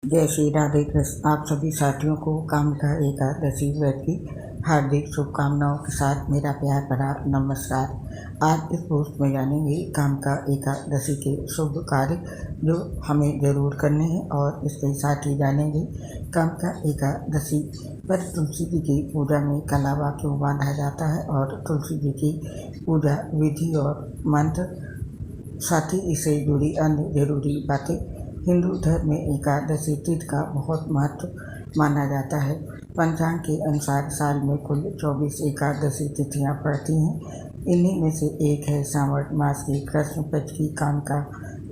जय श्री राधे कृष्ण। आप सभी साथियों को कामिका एकादशी व्रत की हार्दिक शुभकामनाओं के साथ मेरा प्यार भरा नमस्कार। आज इस पोस्ट में जानेंगे कामिका एकादशी के शुभ कार्य जो हमें जरूर करने हैं और इसके साथ ही जानेंगे कामिका एकादशी पर तुलसी जी की पूजा में कलावा क्यों बांधा जाता है और तुलसी जी की पूजा विधि और मंत्र, साथ ही इससे जुड़ी अन्य जरूरी बातें। हिंदू धर्म में एकादशी तिथि का बहुत महत्व माना जाता है। पंचांग के अनुसार साल में कुल 24 एकादशी तिथियां पड़ती हैं। इन्हीं में से एक है श्रावण मास की कृष्ण पक्ष की कामिका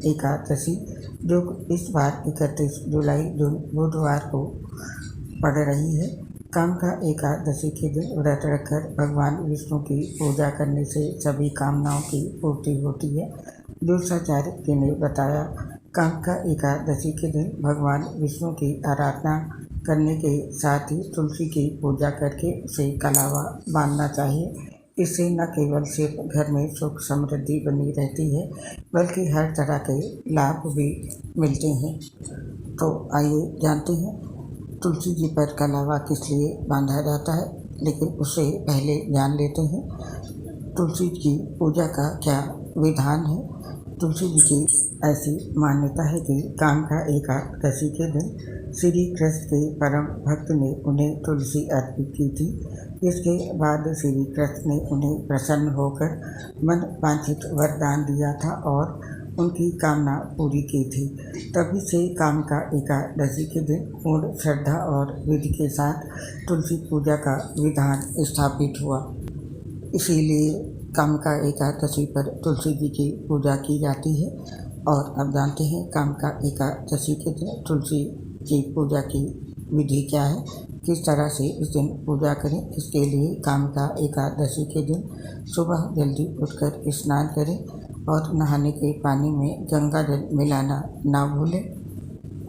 एकादशी, जो इस बार 31 जुलाई बुधवार को पड़ रही है। कामिका एकादशी के दिन व्रत रखकर भगवान विष्णु की पूजा करने से सभी कामनाओं की पूर्ति होती है। दूषाचार्य जी ने बताया, कामिका एकादशी के दिन भगवान विष्णु की आराधना करने के साथ ही तुलसी की पूजा करके उसे कलावा बांधना चाहिए। इससे न केवल सिर्फ घर में सुख समृद्धि बनी रहती है, बल्कि हर तरह के लाभ भी मिलते हैं। तो आइए जानते हैं तुलसी जी पर कलावा किस लिए बांधा जाता है, लेकिन उससे पहले जान लेते हैं तुलसी की पूजा का क्या विधान है। तुलसी जी की ऐसी मान्यता है कि कामिका एकादशी के दिन श्री कृष्ण के परम भक्त ने उन्हें तुलसी अर्पित की थी। इसके बाद श्री कृष्ण ने उन्हें प्रसन्न होकर मन वांछित वरदान दिया था और उनकी कामना पूरी की थी। तभी से कामिका एकादशी के दिन पूर्ण श्रद्धा और विधि के साथ तुलसी पूजा का विधान स्थापित हुआ। इसीलिए कामिका एकादशी पर तुलसी जी की पूजा की जाती है। और अब जानते हैं कामिका एकादशी के दिन तुलसी की पूजा की विधि क्या है, किस तरह से इस दिन पूजा करें। इसके लिए कामिका एकादशी के दिन सुबह जल्दी उठकर स्नान करें और नहाने के पानी में गंगा जल मिलाना ना भूलें।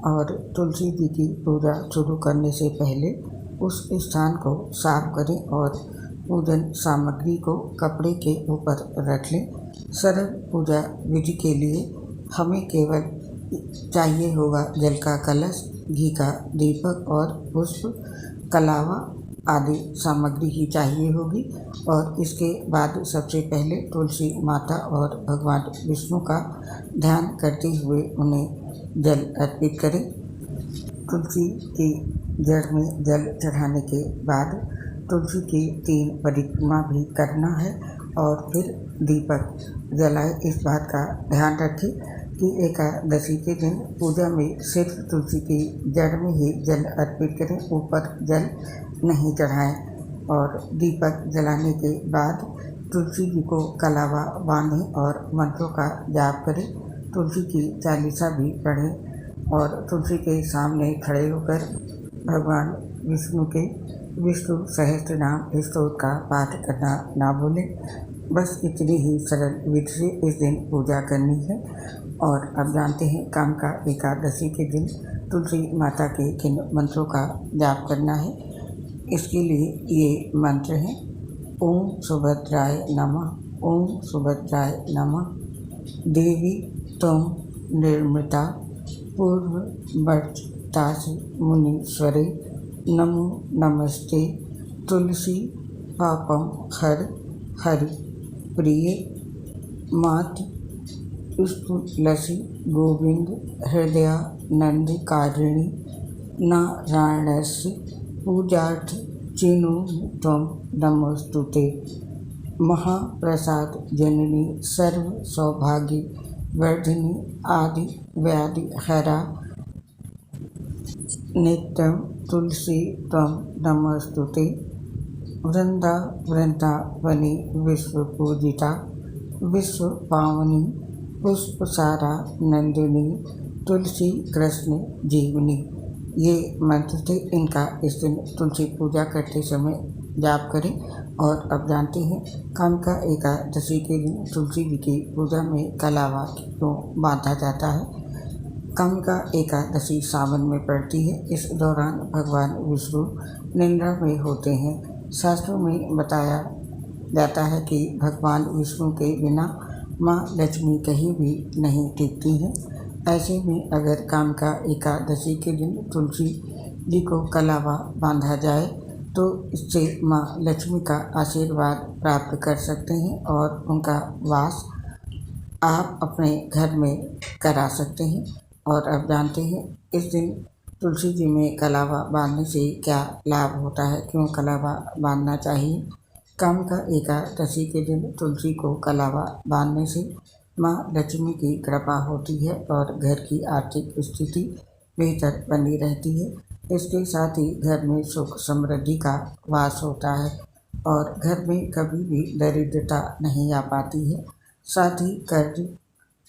और तुलसी जी की पूजा शुरू करने से पहले उस स्थान को साफ करें और पूजन सामग्री को कपड़े के ऊपर रख लें। सरल पूजा विधि के लिए हमें केवल चाहिए होगा जल का कलश, घी का दीपक और पुष्प, कलावा आदि सामग्री ही चाहिए होगी। और इसके बाद सबसे पहले तुलसी माता और भगवान विष्णु का ध्यान करते हुए उन्हें जल अर्पित करें। तुलसी की जड़ में जल चढ़ाने के बाद तुलसी की 3 परिक्रमा भी करना है और फिर दीपक जलाए। इस बात का ध्यान रखें कि एकादशी के दिन पूजा में सिर्फ तुलसी की जड़ में ही जल अर्पित करें, ऊपर जल नहीं चढ़ाएं। और दीपक जलाने के बाद तुलसी जी को कलावा बांधें और मंत्रों का जाप करें। तुलसी की चालीसा भी पढ़ें और तुलसी के सामने खड़े होकर भगवान विष्णु के विष्णु सहस्त्र नाम स्तोत्र का पाठ करना ना भूलें। बस इतनी ही सरल विधि से इस दिन पूजा करनी है। और अब जानते हैं कामिका एकादशी के दिन तुलसी माता के किन मंत्रों का जाप करना है। इसके लिए ये मंत्र हैं: ओम सुभद्राय नमः, ओम सुभद्राय नमः, देवी त्वं निर्मृता पूर्ववर्तासि मुनीश्वरे, नमो नमस्ते तुलसी पापम हर हरि प्रिय मात तुलसी गोविंद हृदयानंदकारिणी, नारायणस्य पूजार्थ चिनु त्वं नमोस्तुते, महाप्रसाद जननी सर्व सौभाग्य वर्धिनी आदि व्याधि हरा, नित्यं तुलसी त्वं नमोस्तुते, वृंदावनी विश्व पूजिता, विश्व पावनी पुष्पसारा नंदिनी, तुलसी कृष्ण जीवनी। ये मंत्र थे, इनका इस दिन तुलसी पूजा करते समय जाप करें। और अब जानते हैं कामिका एकादशी के दिन तुलसी जी की पूजा में कलावा क्यों बांधा जाता है। कामिका एकादशी सावन में पड़ती है। इस दौरान भगवान विष्णु निद्रा में होते हैं। शास्त्रों में बताया जाता है कि भगवान विष्णु के बिना माँ लक्ष्मी कहीं भी नहीं टिकती हैं। ऐसे में अगर कामका एकादशी के दिन तुलसी जी को कलावा बांधा जाए तो इससे माँ लक्ष्मी का आशीर्वाद प्राप्त कर सकते हैं और उनका वास आप अपने घर में करा सकते हैं। और अब जानते हैं इस दिन तुलसी जी में कलावा बांधने से क्या लाभ होता है, क्यों कलावा बांधना चाहिए। कामका एकादशी के दिन तुलसी को कलावा बांधने से माँ लक्ष्मी की कृपा होती है और घर की आर्थिक स्थिति बेहतर बनी रहती है। इसके साथ ही घर में सुख समृद्धि का वास होता है और घर में कभी भी दरिद्रता नहीं आ पाती है। साथ ही कर्ज,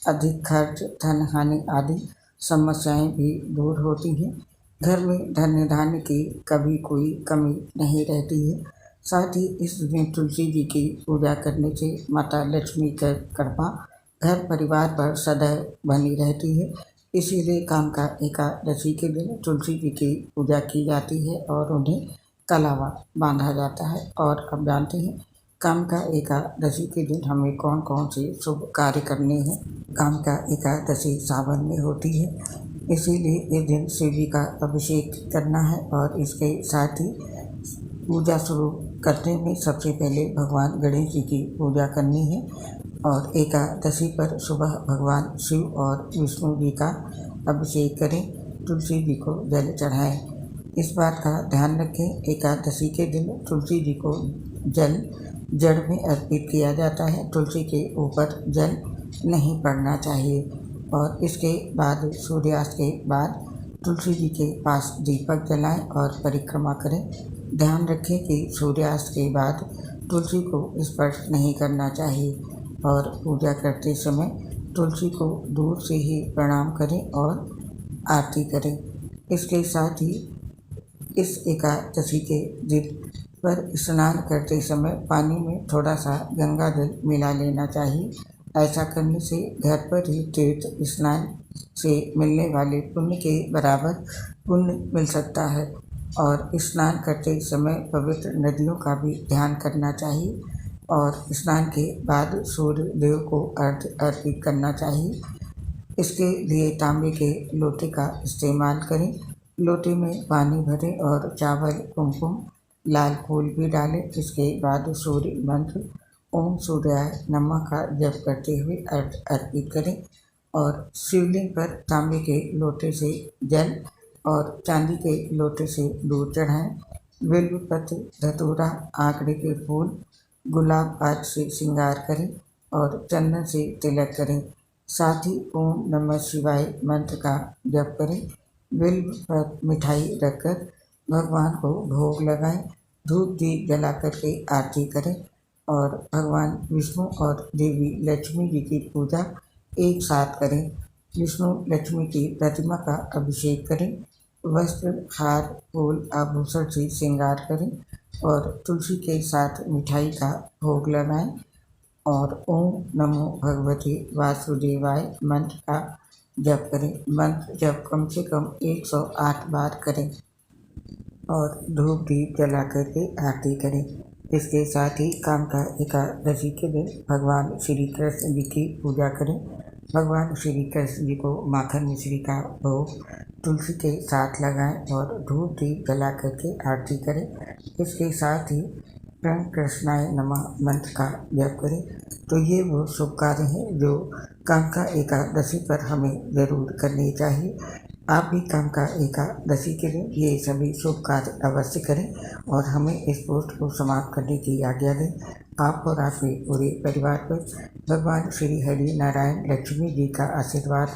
अधिक खर्च, धन हानि आदि समस्याएं भी दूर होती हैं। घर में धन धान्य की कभी कोई कमी नहीं रहती है। साथ ही इस दिन तुलसी जी की पूजा करने से माता लक्ष्मी की कृपा घर परिवार पर सदैव बनी रहती है। इसीलिए कामका एकादशी के दिन तुलसी जी की पूजा की जाती है और उन्हें कलावा बांधा जाता है। और अब जानते हैं कामका एकादशी के दिन हमें कौन कौन से शुभ कार्य करने हैं। कामका एकादशी सावन में होती है, इसीलिए इस दिन शिव जी का अभिषेक करना है और इसके साथ ही पूजा शुरू करने में सबसे पहले भगवान गणेश जी की पूजा करनी है। और एकादशी पर सुबह भगवान शिव और विष्णु जी का अभिषेक करें, तुलसी जी को जल चढ़ाएं। इस बात का ध्यान रखें, एकादशी के दिन तुलसी जी को जल जड़ में अर्पित किया जाता है, तुलसी के ऊपर जल नहीं पड़ना चाहिए। और इसके बाद सूर्यास्त के बाद तुलसी जी के पास दीपक जलाएं और परिक्रमा करें। ध्यान रखें कि सूर्यास्त के बाद तुलसी को स्पर्श नहीं करना चाहिए और पूजा करते समय तुलसी को दूर से ही प्रणाम करें और आरती करें। इसके साथ ही इस एकादशी के दिन पर स्नान करते समय पानी में थोड़ा सा गंगा जल मिला लेना चाहिए। ऐसा करने से घर पर ही तीर्थ स्नान से मिलने वाले पुण्य के बराबर पुण्य मिल सकता है। और स्नान करते समय पवित्र नदियों का भी ध्यान करना चाहिए और स्नान के बाद सूर्य देव को अर्घ्य अर्पित करना चाहिए। इसके लिए तांबे के लोटे का इस्तेमाल करें। लोटे में पानी भरें और चावल, कुमकुम, लाल फूल भी डालें। इसके बाद सूर्य मंत्र ओम सूर्याय नमः का जप करते हुए अर्घ्य अर्पित करें और शिवलिंग पर तांबे के लोटे से जल और चांदी के लोटे से दूध चढ़ाएं। बिल्व पत्र, धतूरा, आंकड़े के फूल, गुलाब आदि से श्रृंगार करें और चंदन से तिलक करें। साथ ही ओम नमः शिवाय मंत्र का जप करें। बिल्व पर मिठाई रखकर भगवान को भोग लगाएं। धूप दीप जला करके आरती करें और भगवान विष्णु और देवी लक्ष्मी जी की पूजा एक साथ करें। विष्णु लक्ष्मी की प्रतिमा का अभिषेक करें। वस्त्र, हार, फूल, आभूषण से श्रृंगार करें और तुलसी के साथ मिठाई का भोग लगाएं और ओम नमो भगवते वासुदेवाय मंत्र का जप करें। मंत्र जप कम से कम 108 बार करें और धूप दीप जला करके आरती करें। इसके साथ ही कामका एकादशी के दिन भगवान श्री कृष्ण जी की पूजा करें। भगवान श्री कृष्ण जी को माखन मिश्री का भोग तुलसी के साथ लगाएं और धूप दीप जला करके आरती करें। इसके साथ ही प्रण कृष्णाय नमः मंत्र का जप करें। तो ये वो शुभ कार्य हैं जो कामका एकादशी पर हमें ज़रूर करने चाहिए। आप भी कामका एकादशी के दिन ये सभी शुभ कार्य अवश्य करें और हमें इस पोस्ट को समाप्त करने की आज्ञा दें। आप और आपके पूरे परिवार पर भगवान श्री हरि नारायण लक्ष्मी जी का आशीर्वाद,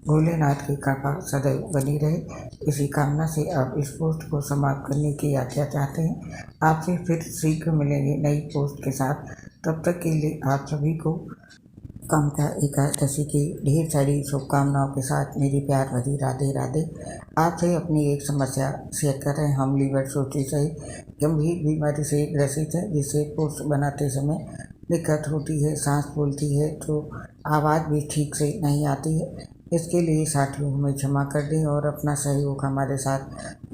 भोलेनाथ की कृपा सदैव बनी रहे। इसी कामना से आप इस पोस्ट को समाप्त करने की आज्ञा चाहते हैं। आपसे फिर शीघ्र मिलेंगे नई पोस्ट के साथ। तब तक के लिए आप सभी को कामका एकादशी की ढेर सारी शुभकामनाओं के साथ मेरी प्यार भरी राधे राधे। आपसे अपनी एक समस्या शेयर कर रहे हैं। हम लीवर सोचिस सहित गंभीर बीमारी से ग्रसित है, जिससे पोस्ट बनाते समय दिक्कत होती है, सांस फूलती है तो आवाज़ भी ठीक से नहीं आती है। इसके लिए साथियों हमें क्षमा कर दें और अपना सहयोग हमारे साथ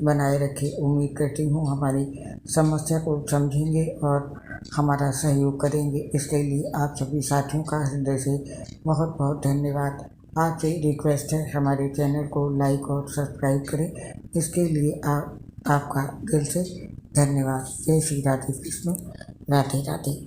बनाए रखें। उम्मीद करती हूँ हमारी समस्या को समझेंगे और हमारा सहयोग करेंगे। इसके लिए आप सभी साथियों का हृदय से बहुत बहुत धन्यवाद। आपसे रिक्वेस्ट है हमारे चैनल को लाइक और सब्सक्राइब करें। इसके लिए आपका दिल से धन्यवाद। जय श्री राधे कृष्ण, राधे राधे।